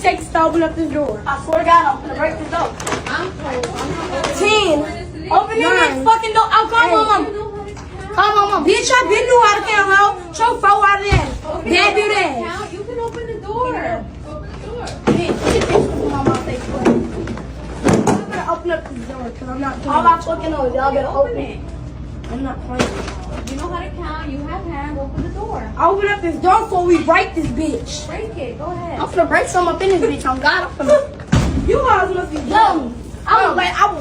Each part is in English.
seconds to open up this door. I swear to God, I'm gonna break this door. I'm cold. 10. Open this fucking door. Oh, come on, mom. Come on, mom. Bitch, I been knew how to count, ho. Show 4 out of that. Dad do that. You can open the door. Bitch, get this from my mouth. I'm gonna open up this door because I'm not playing. All I fucking know is y'all better open it. I'm not playing. You know how to count. You have hands. Open the door. Open up this door before we break this bitch. Break it. Go ahead. I'm finna break some up in this bitch. I'm God. I'm finna. You guys must be young. I would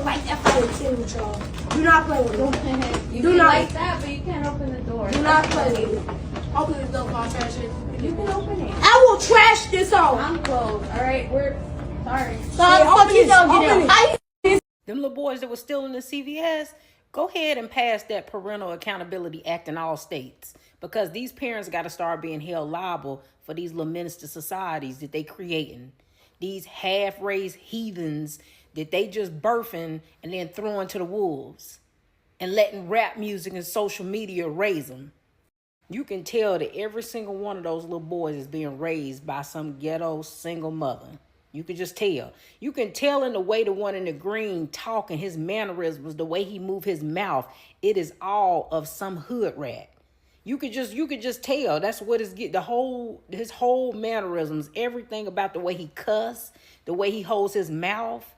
like that fight with y'all. Do not play with it. You Do can not like that, but you can't open the door. Do not play with it. Open this door, I'll trash it. You can open it. I will trash this hole. I'm closed. All right, we're sorry. Them little boys that were still in the CVS, go ahead and pass that Parental Accountability Act in all states, because these parents got to start being held liable for these little minister societies that they creating. These half-raised heathens that they just birthing and then throwing to the wolves and letting rap music and social media raise them. You can tell that every single one of those little boys is being raised by some ghetto single mother. You can just tell. You can tell in the way the one in the green talking, his mannerisms, the way he move his mouth. It is all of some hood rat. You could just tell. That's what his whole mannerisms, everything about the way he cuss, the way he holds his mouth,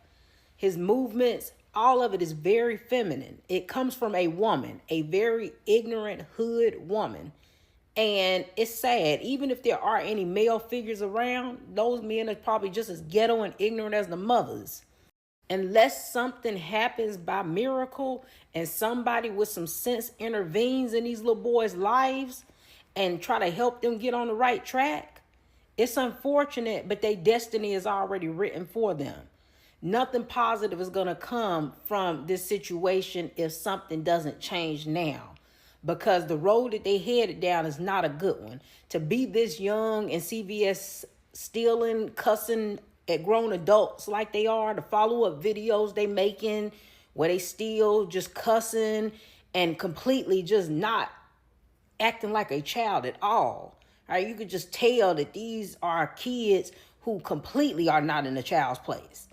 his movements, all of it is very feminine. It comes from a woman, a very ignorant hood woman. And it's sad, even if there are any male figures around, those men are probably just as ghetto and ignorant as the mothers. Unless something happens by miracle and somebody with some sense intervenes in these little boys' lives and try to help them get on the right track, it's unfortunate, but their destiny is already written for them. Nothing positive is going to come from this situation if something doesn't change now. Because the road that they headed down is not a good one. To be this young and CVS stealing, cussing at grown adults like they are, the follow-up videos they making where they steal, just cussing and completely just not acting like a child at all. All right, you could just tell that these are kids who completely are not in a child's place.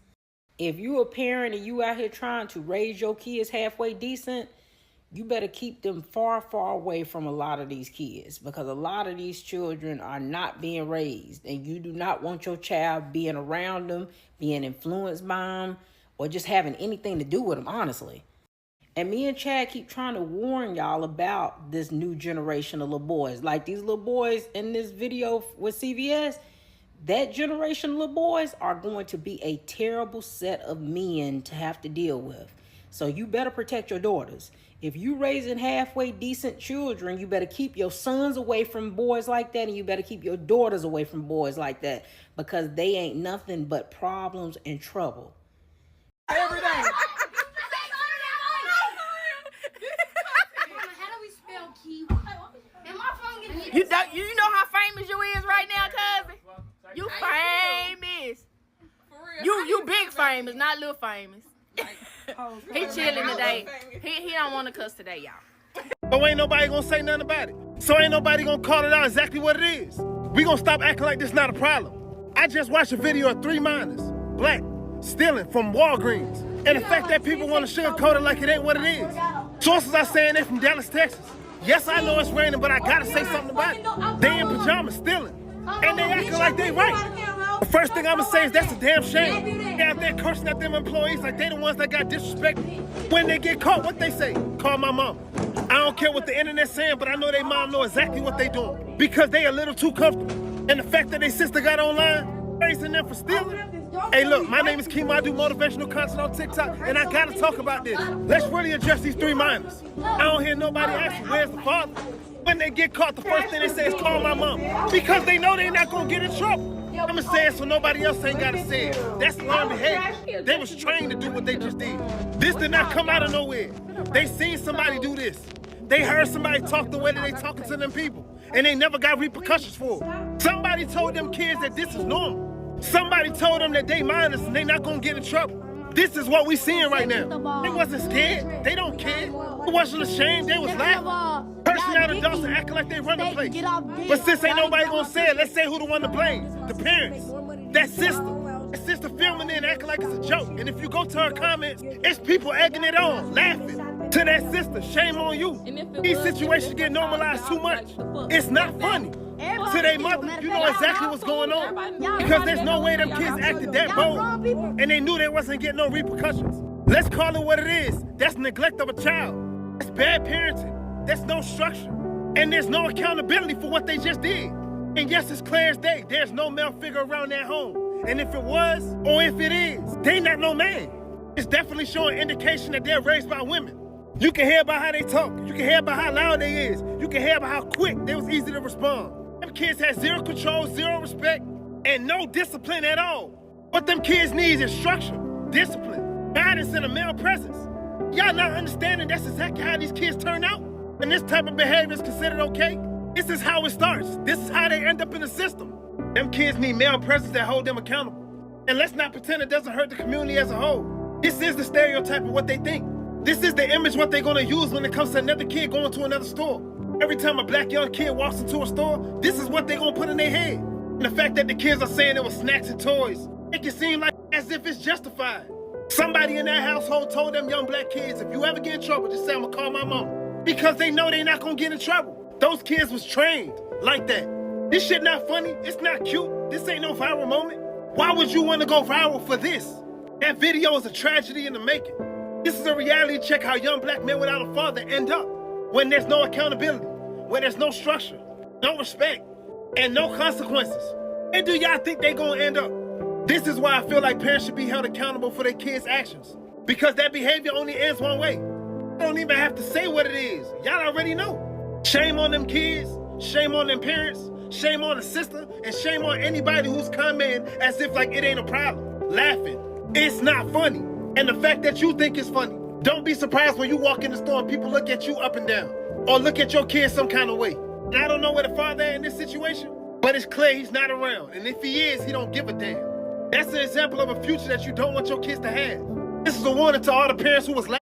If you're a parent and you out here trying to raise your kids halfway decent, you better keep them far, far away from a lot of these kids, because a lot of these children are not being raised, and you do not want your child being around them, being influenced by them, or just having anything to do with them, honestly. And me and Chad keep trying to warn y'all about this new generation of little boys. Like these little boys in this video with CVS, that generation of little boys are going to be a terrible set of men to have to deal with. So you better protect your daughters. If you raising halfway decent children, you better keep your sons away from boys like that, and you better keep your daughters away from boys like that, because they ain't nothing but problems and trouble. Every day. How do we spell key? Am I phone getting You know how famous you is right now, cousin? You famous. You big famous, not little famous. He chilling today. He don't want to cuss today, y'all. So ain't nobody gonna say nothing about it. So ain't nobody gonna call it out exactly what it is. We gonna stop acting like this not a problem. I just watched a video of 3 minors, black, stealing from Walgreens. And the fact that people wanna sugarcoat it like it ain't what it is. Sources are saying they from Dallas, Texas. Yes, I know it's raining, but I gotta say something about it. They in pajamas stealing. And they acting like they right. The first thing I'ma say is that's a damn shame. They out there cursing at them employees like they the ones that got disrespected. When they get caught, what they say? Call my mom. I don't care what the internet's saying, but I know they mom know exactly what they doing. Because they a little too comfortable. And the fact that they sister got online, praising them for stealing. Hey look, my name is Kiesha. I do motivational content on TikTok, and I gotta talk about this. Let's really address these 3 minors. I don't hear nobody asking where's the father. When they get caught, the first thing they say is call my mom. Because they know they're not gonna get in trouble. I'ma say it so nobody else ain't gotta say it. That's learned behavior. They was trained to do what they just did. This did not come out of nowhere. They seen somebody do this. They heard somebody talk the way that they talking to them people, and they never got repercussions for it. Somebody told them kids that this is normal. Somebody told them that they minors and they not gonna get in trouble. This is what we seeing right now. They wasn't scared. They don't care. They wasn't ashamed. They was laughing. Cursing out adults and acting like they run the place. But since ain't nobody gonna say it, let's say who the one to blame. The parents. That sister filming it and acting like it's a joke. And if you go to her comments, it's people egging it on, laughing. To that sister, shame on you. These situations get normalized too much. It's not funny. To their mother, you know exactly what's going on. Because there's no way them kids acted that bold. And they knew they wasn't getting no repercussions. Let's call it what it is. That's neglect of a child. That's bad parenting. That's no structure. And there's no accountability for what they just did. And yes, it's clear as day. There's no male figure around that home. And if it was, or if it is, they not no man. It's definitely showing indication that they're raised by women. You can hear about how they talk. You can hear about how loud they is. You can hear about how quick they was easy to respond. Them kids had zero control, zero respect, and no discipline at all. What them kids need is structure, discipline, guidance, and a male presence. Y'all not understanding that's exactly how these kids turn out? And this type of behavior is considered okay? This is how it starts. This is how they end up in the system. Them kids need male presence that hold them accountable. And let's not pretend it doesn't hurt the community as a whole. This is the stereotype of what they think. This is the image what they're gonna use when it comes to another kid going to another store. Every time a black young kid walks into a store, this is what they're gonna put in their head. And the fact that the kids are saying it was snacks and toys, it can seem like as if it's justified. Somebody in that household told them young black kids, if you ever get in trouble, just say, I'm gonna call my mama. Because they know they're not gonna get in trouble. Those kids was trained like that. This shit not funny, it's not cute, this ain't no viral moment. Why would you wanna go viral for this? That video is a tragedy in the making. This is a reality check how young black men without a father end up when there's no accountability, when there's no structure, no respect, and no consequences. And do y'all think they gonna end up? This is why I feel like parents should be held accountable for their kids' actions. Because that behavior only ends one way. You don't even have to say what it is. Y'all already know. Shame on them kids, shame on them parents, shame on the sister, and shame on anybody who's commenting as if like it ain't a problem. Laughing. It's not funny. And the fact that you think it's funny, don't be surprised when you walk in the store and people look at you up and down. Or look at your kids some kind of way. And I don't know where the father is in this situation, but it's clear he's not around. And if he is, he don't give a damn. That's an example of a future that you don't want your kids to have. This is a warning to all the parents who was laughing.